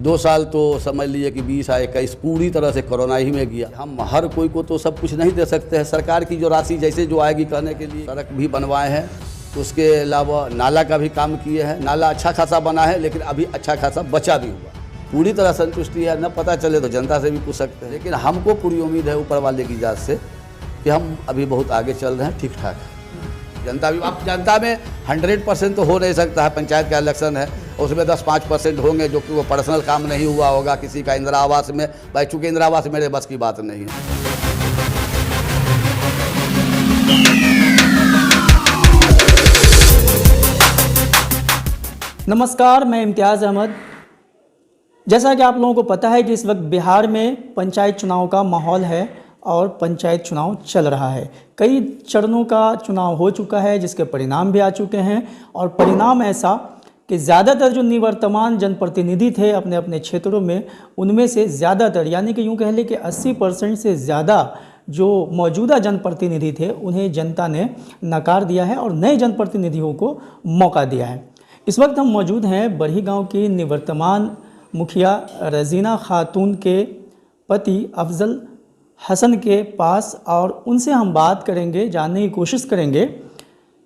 2 साल तो समझ लिए कि 20 या 21 पूरी तरह से कोरोना ही में गया। हम हर कोई को तो सब कुछ नहीं दे सकते हैं। सरकार की जो राशि जैसे जो आएगी कहने के लिए सड़क भी बनवाए हैं, उसके अलावा नाला का भी काम किए हैं। नाला अच्छा खासा बना है, लेकिन अभी अच्छा खासा बचा भी हुआ। पूरी तरह संतुष्टि है, न पता चले तो जनता से भी पूछ सकते हैं, लेकिन हमको पूरी उम्मीद है ऊपर वाले की जात से कि हम अभी बहुत आगे चल रहे हैं, ठीक ठाक है। जनता भी, अब जनता में 100% तो हो नहीं सकता है। पंचायत का इलेक्शन है, उसमें 10-5% होंगे जो कि वो पर्सनल काम नहीं हुआ होगा किसी का इंदिरा आवास में। भाई चूँकि इंदिरा आवास मेरे बस की बात नहीं है। नमस्कार, मैं इम्तियाज़ अहमद। जैसा कि आप लोगों को पता है कि इस वक्त बिहार में पंचायत चुनाव का माहौल है और पंचायत चुनाव चल रहा है। कई चरणों का चुनाव हो चुका है, जिसके परिणाम भी आ चुके हैं। और परिणाम ऐसा कि ज़्यादातर जो निवर्तमान जनप्रतिनिधि थे अपने अपने क्षेत्रों में, उनमें से ज़्यादातर यानी कि यूँ कह लें कि 80% से ज़्यादा जो मौजूदा जनप्रतिनिधि थे उन्हें जनता ने नकार दिया है और नए जनप्रतिनिधियों को मौका दिया है। इस वक्त हम मौजूद हैं बरही गाँव की निवर्तमान मुखिया रज़ीना खातून के पति अफजल हसन के पास, और उनसे हम बात करेंगे, जानने की कोशिश करेंगे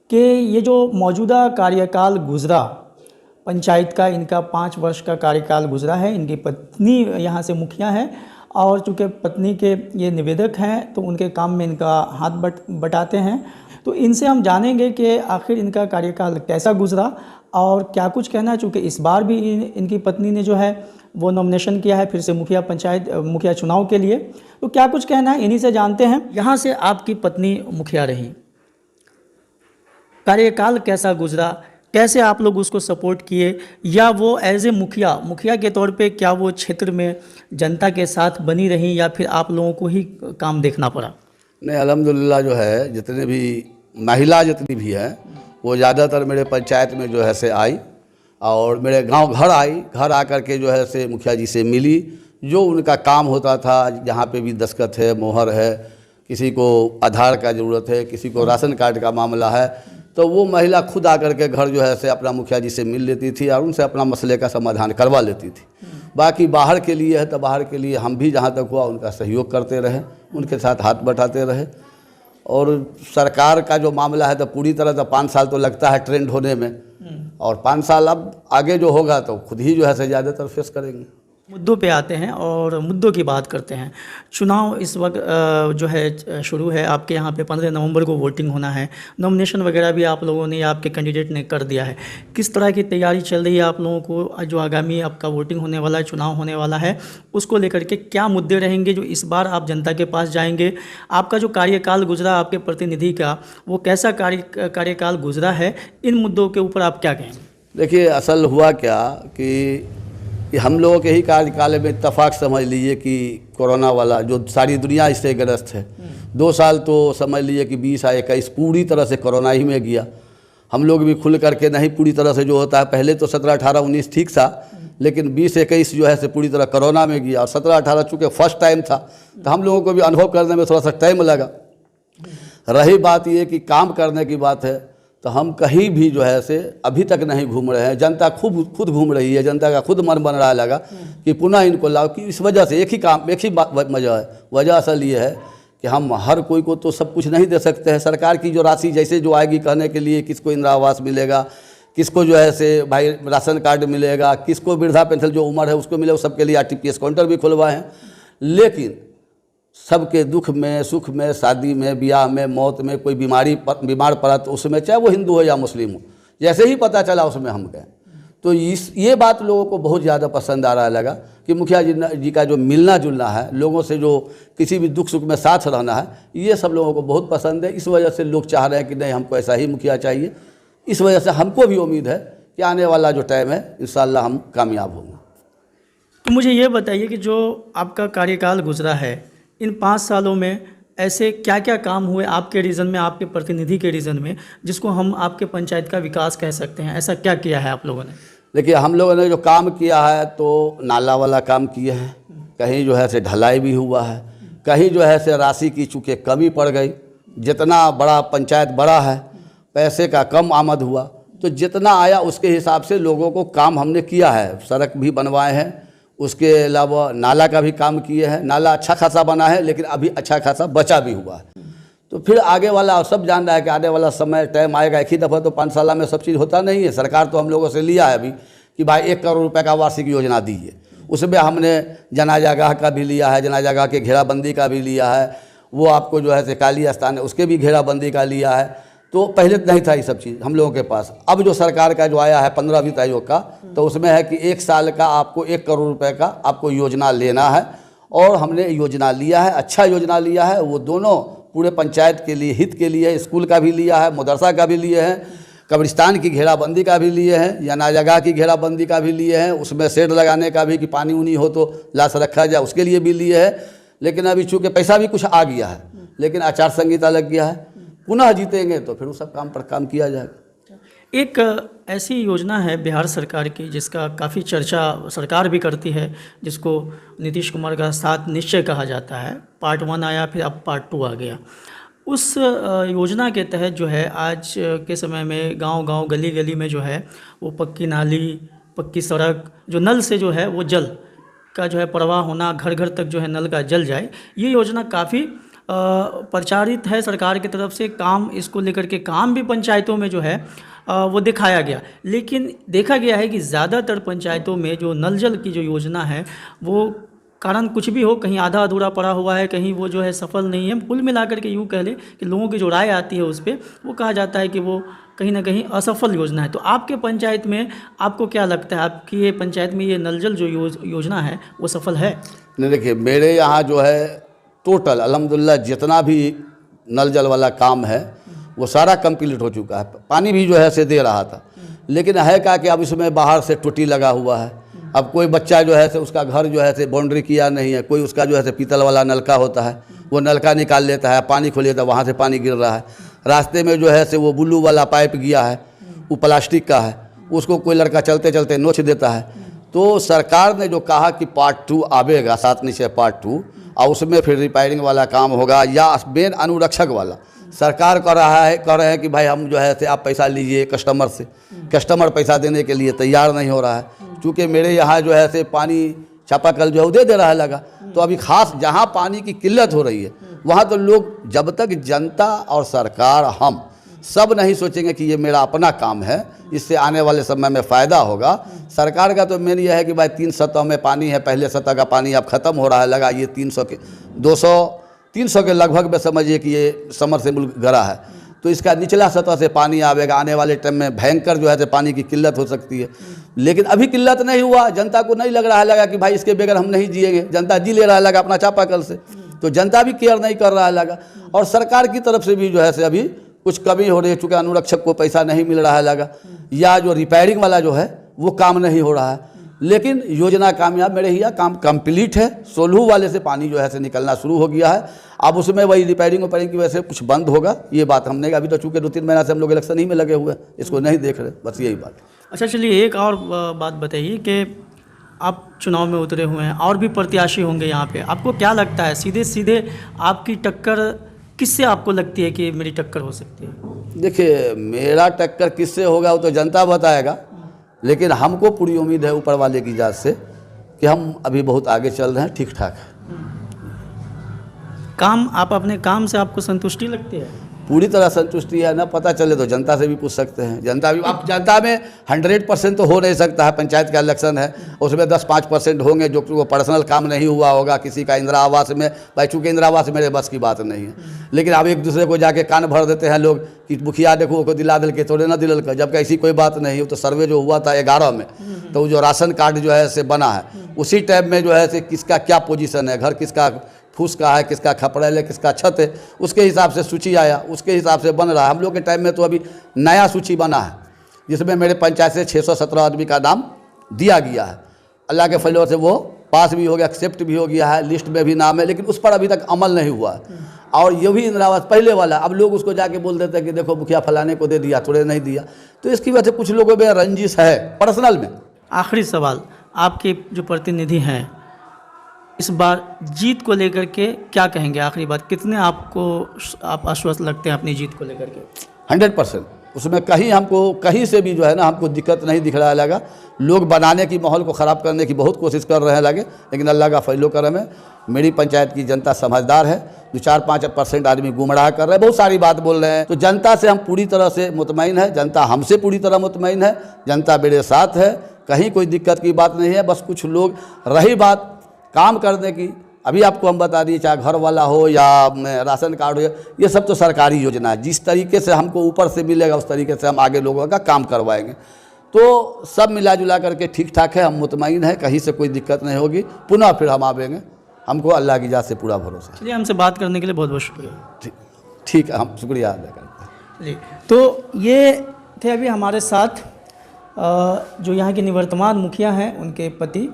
कि ये जो मौजूदा कार्यकाल गुज़रा पंचायत का, इनका 5 वर्ष का कार्यकाल गुज़रा है। इनकी पत्नी यहाँ से मुखिया है और चूँकि पत्नी के ये निवेदक हैं तो उनके काम में इनका हाथ बटाते हैं। तो इनसे हम जानेंगे कि आखिर इनका कार्यकाल कैसा गुज़रा और क्या कुछ कहना है। चूँकि इस बार भी इनकी पत्नी ने जो है वो नॉमिनेशन किया है फिर से मुखिया चुनाव के लिए, तो क्या कुछ कहना है इन्हीं से जानते हैं। यहाँ से आपकी पत्नी मुखिया रही, कार्यकाल कैसा गुजरा, कैसे आप लोग उसको सपोर्ट किए, या वो एज ए मुखिया के तौर पे क्या वो क्षेत्र में जनता के साथ बनी रही या फिर आप लोगों को ही काम देखना पड़ा? नहीं, अल्हम्दुलिल्लाह जो है जितने भी महिला जितनी भी है वो ज़्यादातर मेरे पंचायत में जो है से आई और मेरे गांव घर आई। घर आकर के जो है से मुखिया जी से मिली। जो उनका काम होता था, जहाँ पे भी दस्तखत है, मोहर है, किसी को आधार का ज़रूरत है, किसी को राशन कार्ड का मामला है, तो वो महिला खुद आकर के घर जो है से अपना मुखिया जी से मिल लेती थी और उनसे अपना मसले का समाधान करवा लेती थी। बाकी बाहर के लिए है तो बाहर के लिए हम भी जहाँ तक हुआ उनका सहयोग करते रहे, उनके साथ हाथ बटाते रहे। और सरकार का जो मामला है तो पूरी तरह तो 5 साल तो लगता है ट्रेंड होने में, और 5 साल अब आगे जो होगा तो खुद ही जो है से ज़्यादातर फेस करेंगे। मुद्दों पे आते हैं और मुद्दों की बात करते हैं। चुनाव इस वक्त जो है शुरू है, आपके यहाँ पे 15 नवंबर को वोटिंग होना है। नॉमिनेशन वगैरह भी आप लोगों ने, आपके कैंडिडेट ने कर दिया है। किस तरह की तैयारी चल रही है आप लोगों को? जो आगामी आपका वोटिंग होने वाला है, चुनाव होने वाला है, उसको लेकर के क्या मुद्दे रहेंगे जो इस बार आप जनता के पास जाएंगे? आपका जो कार्यकाल गुजरा आपके प्रतिनिधि का, वो कैसा कार्यकाल गुजरा है, इन मुद्दों के ऊपर आप क्या कहेंगे? देखिए, असल हुआ क्या कि हम लोगों के ही कार्यकाल में इत्तफाक समझ लीजिए कि कोरोना वाला जो सारी दुनिया इससे ग्रस्त है। 2 साल तो समझ लीजिए कि 20 या 21 पूरी तरह से कोरोना ही में गया। हम लोग भी खुल करके नहीं पूरी तरह से जो होता है, पहले तो 17, 18, 19 ठीक था, लेकिन 20, 21 जो है से पूरी तरह कोरोना में गया। और 17, 18 चूँकि फर्स्ट टाइम था तो हम लोगों को भी अनुभव करने में थोड़ा सा टाइम लगा। रही बात ये कि काम करने की बात है तो हम कहीं भी जो है से अभी तक नहीं घूम रहे हैं। जनता खुद घूम रही है, जनता का खुद मन बन रहा लगा कि पुनः इनको लाओ। कि इस वजह से एक ही वजह है। वजह असल ये है कि हम हर कोई को तो सब कुछ नहीं दे सकते हैं। सरकार की जो राशि जैसे जो आएगी कहने के लिए, किसको इंदिरा आवास मिलेगा, किसको जो है से भाई राशन कार्ड मिलेगा, किसको वृद्धा पेंशन जो उम्र है उसको मिलेगा, सबके लिए RTPS काउंटर भी खुलवाए हैं। लेकिन सबके दुख में, सुख में, शादी में, ब्याह में, मौत में, कोई बीमार पड़ा तो उसमें, चाहे वो हिंदू हो या मुस्लिम हो, जैसे ही पता चला उसमें हम गए। तो ये बात लोगों को बहुत ज़्यादा पसंद आ रहा लगा कि मुखिया जी का जो मिलना जुलना है, लोगों से जो किसी भी दुख सुख में साथ रहना है, ये सब लोगों को बहुत पसंद है। इस वजह से लोग चाह रहे हैं कि नहीं, हमको ऐसा ही मुखिया चाहिए। इस वजह से हमको भी उम्मीद है कि आने वाला जो टाइम है इंशाअल्लाह हम कामयाब होंगे। तो मुझे ये बताइए कि जो आपका कार्यकाल गुजरा है, इन 5 सालों में ऐसे क्या क्या काम हुए आपके रीजन में, आपके प्रतिनिधि के रीजन में, जिसको हम आपके पंचायत का विकास कह सकते हैं? ऐसा क्या किया है आप लोगों ने? देखिए, हम लोगों ने जो काम किया है तो नाला वाला काम किए हैं, कहीं जो है से ढलाई भी हुआ है, कहीं जो है से राशि की चूँकि कमी पड़ गई। जितना बड़ा पंचायत बड़ा है, पैसे का कम आमद हुआ, तो जितना आया उसके हिसाब से लोगों को काम हमने किया है। सड़क भी बनवाए हैं, उसके अलावा नाला का भी काम किए हैं। नाला अच्छा खासा बना है, लेकिन अभी अच्छा खासा बचा भी हुआ है। तो फिर आगे वाला सब जान रहा है कि आने वाला समय टाइम आएगा। एक ही दफ़ा तो 5 साल में सब चीज़ होता नहीं है। सरकार तो हम लोगों से लिया है अभी कि भाई 1 करोड़ रुपए का वार्षिक योजना दीजिए। उसमें हमने जनाजगाह का भी लिया है, जनाजगाह के घेराबंदी का भी लिया है, वो आपको जो है से काली स्थान है उसके भी घेराबंदी का लिया है। तो पहले नहीं था ये सब चीज़ हम लोगों के पास। अब जो सरकार का जो आया है 15 वित्त आयोग का, तो उसमें है कि 1 साल का आपको 1 करोड़ रुपए का आपको योजना लेना है। और हमने योजना लिया है, अच्छा योजना लिया है। वो दोनों पूरे पंचायत के लिए, हित के लिए, स्कूल का भी लिया है, मदरसा का भी लिए हैं, कब्रिस्तान की घेराबंदी का भी लिए हैं, या जगह की घेराबंदी का भी लिए हैं, उसमें शेड लगाने का भी कि पानी उनी हो तो लाश रखा जाए उसके लिए भी लिए है। लेकिन अभी चूँकि पैसा भी कुछ आ गया है, लेकिन आचार संहिता लग गया है, पुनः जीतेंगे तो फिर उस सब काम पर काम किया जाएगा। एक ऐसी योजना है बिहार सरकार की जिसका काफ़ी चर्चा सरकार भी करती है, जिसको नीतीश कुमार का 7 निश्चय कहा जाता है। पार्ट 1 आया, फिर अब पार्ट 2 आ गया। उस योजना के तहत जो है आज के समय में गांव-गांव, गली-गली में जो है वो पक्की नाली, पक्की सड़क, जो नल से जो है वो जल का जो है प्रवाह होना, घर-घर तक जो है नल का जल जाए, ये योजना काफ़ी प्रचारित है सरकार की तरफ से। काम इसको लेकर के काम भी पंचायतों में जो है वो दिखाया गया। लेकिन देखा गया है कि ज़्यादातर पंचायतों में जो नल जल की जो योजना है वो कारण कुछ भी हो, कहीं आधा अधूरा पड़ा हुआ है, कहीं वो जो है सफल नहीं है। कुल मिलाकर के यूँ कह ले कि लोगों की जो राय आती है उस पर वो कहा जाता है कि वो कहीं ना कहीं असफल योजना है। तो आपके पंचायत में आपको क्या लगता है, आपकी ये पंचायत में ये नल जल जो योजना है वो सफल है? नहीं, देखिए मेरे यहाँ जो है टोटल अल्हम्दुलिल्लाह जितना भी नल जल वाला काम है वो सारा कंप्लीट हो चुका है। पानी भी जो है से दे रहा था, लेकिन है क्या कि अब इसमें बाहर से टोटी लगा हुआ है। अब कोई बच्चा जो है से उसका घर जो है से बाउंड्री किया नहीं है, कोई उसका जो है से पीतल वाला नलका होता है वो नलका निकाल लेता है, पानी खोलिए तो वहाँ से पानी गिर रहा है। रास्ते में जो है से वो ब्लू वाला पाइप गया है, वो प्लास्टिक का है, उसको कोई लड़का चलते चलते नोच देता है। तो सरकार ने जो कहा कि पार्ट 2 आवेगा, 7 निश्चय पार्ट 2, और उसमें फिर रिपेयरिंग वाला काम होगा या मेन अनुरक्षक वाला सरकार कह रहे हैं कि भाई हम जो है से आप पैसा लीजिए कस्टमर से। कस्टमर पैसा देने के लिए तैयार नहीं हो रहा है, क्योंकि मेरे यहाँ जो है से पानी चापाकल जो है वो दे रहा है लगा। तो अभी खास जहाँ पानी की किल्लत हो रही है वहाँ तो लोग, जब तक जनता और सरकार हम सब नहीं सोचेंगे कि ये मेरा अपना काम है, इससे आने वाले समय में फ़ायदा होगा। सरकार का तो मेन ये है कि भाई 3 सतह में पानी है, पहले सतह का पानी अब ख़त्म हो रहा है, लगा ये 300 के 200-300 के लगभग में समझिए कि ये समरसेबुल गड़ा है। तो इसका निचला सतह से पानी आवेगा, आने वाले टाइम में भयंकर जो है से पानी की किल्लत हो सकती है। लेकिन अभी किल्लत नहीं हुआ, जनता को नहीं लग रहा है लगा कि भाई इसके बगैर हम नहीं जिएंगे। जनता जी ले रहा है लगा अपना चापाकल से, तो जनता भी केयर नहीं कर रहा है लगा। और सरकार की तरफ से भी जो है से अभी कुछ कमी हो रही है, चूँकि अनुरक्षक को पैसा नहीं मिल रहा है लगा, या जो रिपेयरिंग वाला जो है वो काम नहीं हो रहा है। लेकिन योजना कामयाब, मेरे यहाँ काम कंप्लीट है। सोलहू वाले से पानी जो है से निकलना शुरू हो गया है। अब उसमें वही रिपेयरिंग की वजह से कुछ बंद होगा, ये बात हमने अभी तो चूँकि 2-3 महीना से हम लोग इलेक्शन ही में लगे हुए हैं, इसको नहीं देख रहे, बस यही बात। अच्छा चलिए, एक और बात बताइए कि आप चुनाव में उतरे हुए हैं और भी प्रत्याशी होंगे यहाँ पे, आपको क्या लगता है सीधे सीधे आपकी टक्कर किससे आपको लगती है कि मेरी टक्कर हो सकती है? देखिए मेरा टक्कर किससे होगा वो तो जनता बताएगा, लेकिन हमको पूरी उम्मीद है ऊपर वाले की जात से कि हम अभी बहुत आगे चल रहे हैं, ठीक ठाक है। काम, आप अपने काम से आपको संतुष्टि लगती है? पूरी तरह संतुष्टि है। ना पता चले तो जनता से भी पूछ सकते हैं। जनता भी, अब जनता में 100% तो हो नहीं सकता है, पंचायत का इलेक्शन है, उसमें 10-5% होंगे जो वो पर्सनल काम नहीं हुआ होगा। किसी का इंदिरा आवास में, भाई चूँकि इंदिरा आवास मेरे बस की बात नहीं है, लेकिन अब एक दूसरे को जाके कान भर देते हैं लोग कि मुखिया देखो को दिला दिल के थोड़े ना दिल का, जबकि ऐसी कोई बात नहीं है। तो सर्वे जो हुआ था 11 में, तो जो राशन कार्ड जो है से बना है, उसी टाइम में जो है से किसका क्या पोजीशन है, घर किसका फूस का है, किसका खपड़ेल है, किसका छत है, उसके हिसाब से सूची आया, उसके हिसाब से बन रहा है। हम लोग के टाइम में तो अभी नया सूची बना है, जिसमें मेरे पंचायत से 617 आदमी का नाम दिया गया है। अल्लाह के फजल से वो पास भी हो गया, एक्सेप्ट भी हो गया है, लिस्ट में भी नाम है, लेकिन उस पर अभी तक अमल नहीं हुआ है। और ये भी इंदिरा आवास पहले वाला, अब लोग उसको जाके बोल देते हैं कि देखो मुखिया फलाने को दे दिया, थोड़े नहीं दिया। तो इसकी वजह से कुछ लोगों में रंजिश है पर्सनल में। आखिरी सवाल, आपके जो प्रतिनिधि हैं इस बार जीत को लेकर के क्या कहेंगे? आखिरी बात, कितने आपको आप आश्वस्त लगते हैं अपनी जीत को लेकर के? 100%। उसमें कहीं से भी जो है ना हमको दिक्कत नहीं दिख रहा है लगा। लोग बनाने की माहौल को ख़राब करने की बहुत कोशिश कर रहे हैं लगे, लेकिन अल्लाह का फजलो करम है, मेरी पंचायत की जनता समझदार है। 2-4-5% आदमी गुमराह कर रहे हैं, बहुत सारी बात बोल रहे हैं। तो जनता से हम पूरी तरह से मुतमईन है, जनता हमसे पूरी तरह मुतमईन है, जनता मेरे साथ है, कहीं कोई दिक्कत की बात नहीं है। बस कुछ लोग, रही बात काम करने की, अभी आपको हम बता दिए, चाहे घर वाला हो या राशन कार्ड हो, ये सब तो सरकारी योजना है। जिस तरीके से हमको ऊपर से मिलेगा उस तरीके से हम आगे लोगों का काम करवाएंगे। तो सब मिला जुला करके ठीक ठाक है, हम मुतमईन है, कहीं से कोई दिक्कत नहीं होगी। पुनः फिर हम आवेंगे, हमको अल्लाह की जात से पूरा भरोसा है। चलिए, हमसे बात करने के लिए बहुत बहुत शुक्रिया। ठीक है, हम शुक्रिया अदा करते हैं। चलिए, तो ये थे अभी हमारे साथ जो यहाँ के निवर्तमान मुखिया हैं, उनके पति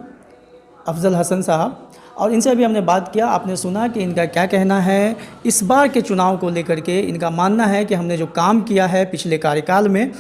अफजल हसन साहब, और इनसे अभी हमने बात किया। आपने सुना कि इनका क्या कहना है इस बार के चुनाव को लेकर के। इनका मानना है कि हमने जो काम किया है पिछले कार्यकाल में,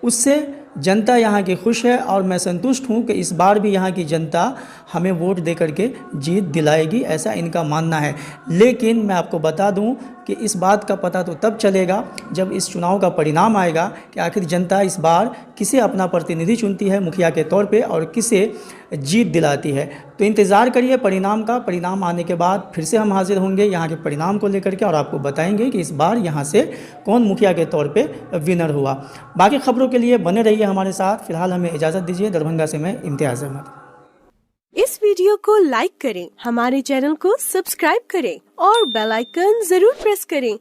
उससे जनता यहाँ की खुश है और मैं संतुष्ट हूँ कि इस बार भी यहाँ की जनता हमें वोट दे करके जीत दिलाएगी, ऐसा इनका मानना है। लेकिन मैं आपको बता दूँ कि इस बात का पता तो तब चलेगा जब इस चुनाव का परिणाम आएगा कि आखिर जनता इस बार किसे अपना प्रतिनिधि चुनती है मुखिया के तौर पे और किसे जीत दिलाती है। तो इंतज़ार करिए परिणाम का। परिणाम आने के बाद फिर से हम हाजिर होंगे यहाँ के परिणाम को लेकर के और आपको बताएंगे कि इस बार यहाँ से कौन मुखिया के तौर पे विनर हुआ। बाकी खबरों के लिए बने रहिए हमारे साथ। फिलहाल हमें इजाज़त दीजिए। दरभंगा से मैं इम्तियाज़ अहमद। इस वीडियो को लाइक करें, हमारे चैनल को सब्सक्राइब करें और बेल आइकन जरूर प्रेस करें